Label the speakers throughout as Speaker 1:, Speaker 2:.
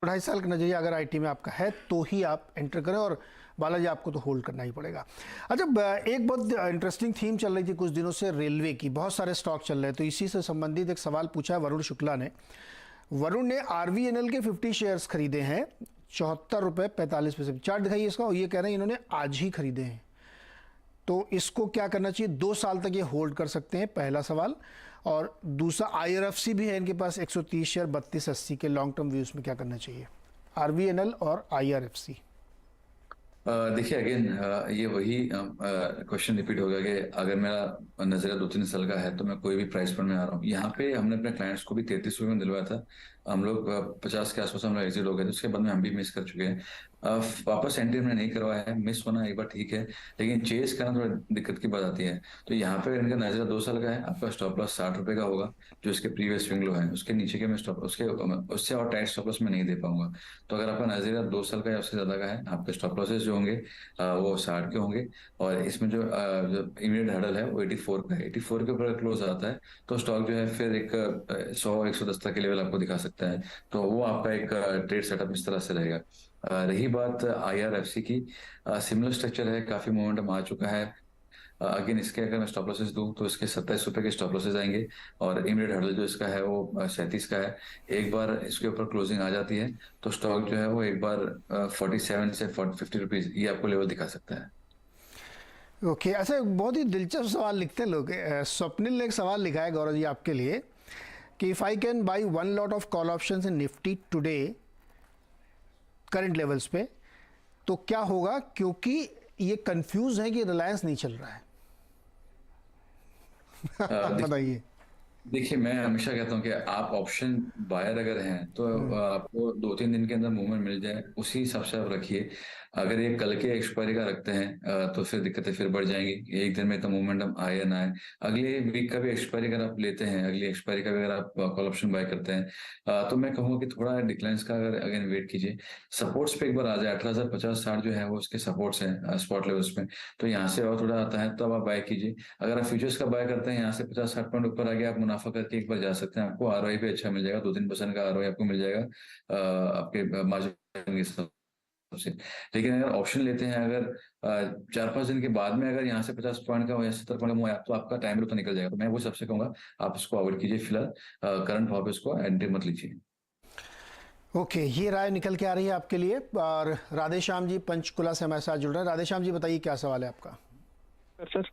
Speaker 1: 2.5 साल का नजरिया अगर आईटी में आपका है तो ही आप एंटर करें, और बालाजी आपको तो होल्ड करना ही पड़ेगा। अच्छा, एक बहुत इंटरेस्टिंग थीम चल रही थी कुछ दिनों से, रेलवे की, बहुत सारे स्टॉक चल रहे हैं, तो इसी से संबंधित एक सवाल पूछा है वरुण शुक्ला ने। वरुण ने आरवीएनएल के 50 शेयर्स खरीदे हैं, 74 रुपये 45 पैसे। चार्ट दिखाइए इसका, और ये कह रहे हैं इन्होंने आज ही खरीदे हैं, तो इसको क्या करना चाहिए? 2 साल तक ये होल्ड कर सकते हैं, पहला सवाल। और दूसरा, आईआरएफसी भी है इनके पास 130 शेयर 3280 के, लॉन्ग टर्म व्यूज में क्या करना चाहिए? आरवीएनएल और आईआरएफसी।
Speaker 2: देखिए अगेन ये वही क्वेश्चन रिपीट होगा कि अगर मेरा नजरिया 2-3 साल का है तो मैं कोई भी प्राइस पर में आ रहा हूँ। यहाँ पे हमने अपने क्लाइंट्स को भी 33 रुपये में दिलवाया था। हम लोग 50 के आसपास हम लोग एग्जिट हो गए थे, उसके बाद में हम भी मिस कर चुके हैं। वापस एंट्री हमने नहीं करवाया है। मिस होना एक बार ठीक है, लेकिन चेस करना थोड़ा दिक्कत की बात आती है। तो यहाँ पे इनका नजरिया 2 साल का है। आपका स्टॉप लॉस 60 रुपये का होगा, जो इसके प्रीवियस स्विंग लो है, उसके नीचे के मैं स्टॉप उसके उससे और टाइट स्टॉप लॉस में नहीं दे पाऊंगा। तो अगर आपका नजरिया 2 साल का या उससे ज्यादा का है, आपके स्टॉप लॉसेस जो होंगे वो 60 के होंगे। और इसमें जो इमीडिएट हर्डल है वो 84 का है। 84 के ऊपर क्लोज आता है तो स्टॉक जो है फिर एक 100-110 तक के लेवल आपको दिखा सकता है। तो वो आपका एक ट्रेड सेटअप इस तरह से रहेगा। रही बात आईआरएफसी की, सिमिलर स्ट्रक्चर है, काफी मोमेंटम आ चुका है। अगेन इसके अगर मैं स्टॉप लॉसेस दूं तो इसके 27 रुपए के स्टॉप लॉसेस आएंगे, और इमीडिएट हर्डल जो इसका है वो 37 का है। एक बार इसके ऊपर क्लोजिंग आ जाती है तो स्टॉक जो है वो एक बार 47 से 50 रुपीज ये आपको लेवल दिखा सकता है।
Speaker 1: ओके, अच्छा, बहुत ही दिलचस्प सवाल लिखते हैं लोग। स्वप्निल ने एक सवाल लिखा है गौरव जी आपके लिए, कि if I can buy 1 lot of call option in Nifty today current levels पे तो क्या होगा, क्योंकि ये कंफ्यूज है कि रिलायंस नहीं चल रहा है। आप
Speaker 2: देखिए
Speaker 1: बताइए।
Speaker 2: देखिए मैं हमेशा कहता हूँ कि आप ऑप्शन बायर अगर हैं तो आपको 2-3 दिन के अंदर मूवमेंट मिल जाए, उसी हिसाब से आप रखिए। अगर ये कल के एक्सपायरी का रखते हैं तो फिर दिक्कतें फिर बढ़ जाएंगी। एक दिन में तो मूवमेंट हम आए या ना आए। अगले वीक का भी एक्सपायरी अगर आप लेते हैं, अगली एक्सपायरी का भी अगर आप कॉल ऑप्शन बाय करते हैं, तो मैं कहूँगा कि थोड़ा डिक्लाइंस का अगर अगेन वेट कीजिए। सपोर्ट्स पे एक बार आ जाए, 18,050-60 जो है वो उसके सपोर्ट्स हैं स्पॉट लेवल्स में। तो यहाँ से और थोड़ा आता है तो अब आप बाय कीजिए। अगर आप फ्यूचर्स का बाय करते हैं, यहाँ से 50-60 पॉइंट ऊपर आ गया, आप मुनाफा करके एक बार जा सकते हैं। आपको आरओआई भी अच्छा मिल जाएगा, 2-3% का आरओआई आपको मिल जाएगा आपके मार्जिन के हिसाब से। लेकिन अगर ऑप्शन लेते हैं, अगर 4-5 दिन के बाद में अगर यहाँ से 50 पॉइंट का या 70 पॉइंट का हुआ तो आपका टाइम तो निकल जाएगा। तो मैं वो सबसे कहूंगा आप इसको अवॉइड कीजिए। फिलहाल करंट भाव पे इसको एंट्री मत लीजिए।
Speaker 1: ओके, ये राय निकल के आ रही है आपके लिए। और राधे श्याम जी पंचकुला से हमारे साथ जुड़ रहे हैं। राधे श्याम जी, बताइए क्या सवाल है आपका?
Speaker 3: सर,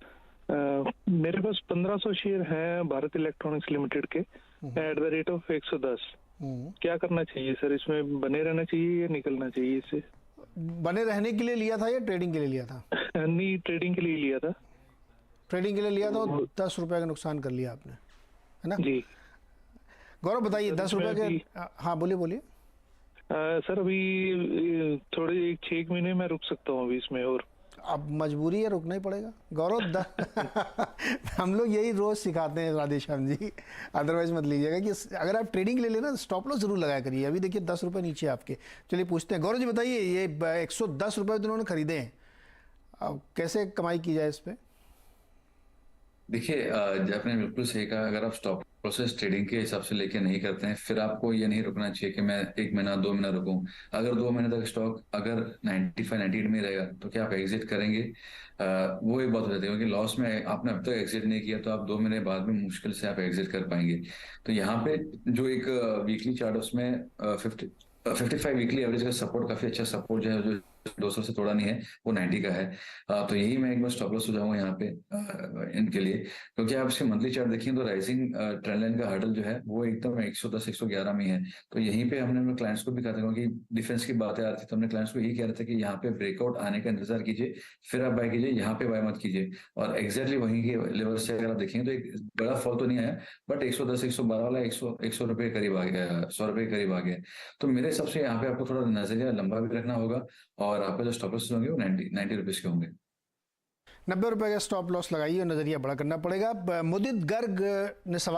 Speaker 3: मेरे पास 1500 शेयर हैं भारत इलेक्ट्रॉनिक्स लिमिटेड के एट द रेट ऑफ 110। क्या करना चाहिए सर? इसमें बने रहना चाहिए या निकलना चाहिए इससे?
Speaker 1: बने रहने के लिए लिया था या ट्रेडिंग के लिए लिया था?
Speaker 3: नहीं, ट्रेडिंग के लिए लिया था।
Speaker 1: ट्रेडिंग के लिए लिया था, और 10 रुपए का नुकसान कर लिया आपने, है ना?
Speaker 3: जी
Speaker 1: गौरव बताइए,
Speaker 3: सर,
Speaker 1: 10 रुपए के। हाँ, बोलिए बोलिए।
Speaker 3: सर अभी थोड़े 6 महीने में रुक सकता हूँ अभी इसमें, और
Speaker 1: अब मजबूरी है, रुकना ही पड़ेगा गौरव। हम लोग यही रोज सिखाते हैं राधे श्याम जी, अदरवाइज मत लीजिएगा। कि अगर आप ट्रेडिंग ले लेना, स्टॉप लॉस जरूर लगाया करिए। अभी देखिए 10 रुपए नीचे आपके। चलिए पूछते हैं, गौरव जी बताइए, ये 110 रुपए तो उन्होंने खरीदे हैं, अब कैसे कमाई की जाए इस पे?
Speaker 2: देखिए आपने बिल्कुल सही कहा। अगर आप स्टॉप प्रोसेस ट्रेडिंग के हिसाब से लेके नहीं करते हैं, फिर आपको ये नहीं रुकना चाहिए कि मैं 1 महीना 2 महीना रुकूं। अगर 2 महीने तक स्टॉक अगर 95-98 में रहेगा तो क्या आप एग्जिट करेंगे? वो एक बात हो जाती है, क्योंकि लॉस में आपने अब तक एग्जिट नहीं किया तो आप 2 महीने बाद में मुश्किल से आप एग्जिट कर पाएंगे। तो यहाँ पे जो एक वीकली चार्ट उसमें 55 वीकली एवरेज का सपोर्ट, काफी अच्छा सपोर्ट जो है, जो 200 से थोड़ा नहीं है, वो 90 का है। तो यही मैं एक बार स्टॉप लॉस सुझाऊंगा यहाँ पे इनके लिए। क्योंकि आप इसके मंथली चार्ट देखिए तो राइजिंग ट्रेंड लाइन का हर्डल जो है वो एकदम 110-111 में है। तो यहीं पे हमने अपने क्लाइंट्स को भी कहा था, क्योंकि डिफेंस की बातें आ रही थी, तो हमने क्लाइंट्स को यही कह रहे थे कि यहाँ पे ब्रेकआउट आने का इंतजार कीजिए, फिर आप बाय कीजिए, यहाँ पे बाय मत कीजिए। और एग्जैक्टली वहीं के लेवल से अगर आप देखेंगे तो एक बड़ा फॉल तो नहीं आया, बट 110-112 वाला 100 रुपए के करीब आ गया, 100 रुपए के करीब आ गया। तो मेरे हिसाब से यहाँ पे आपको थोड़ा नजरिया लंबा भी रखना होगा, और आपका जो स्टॉप लॉस होंगे वो 90 रुपीज के होंगे।
Speaker 1: 90 रुपए का स्टॉप लॉस लगाइए और नजरिया बड़ा करना पड़ेगा। मुदित गर्ग ने सवाल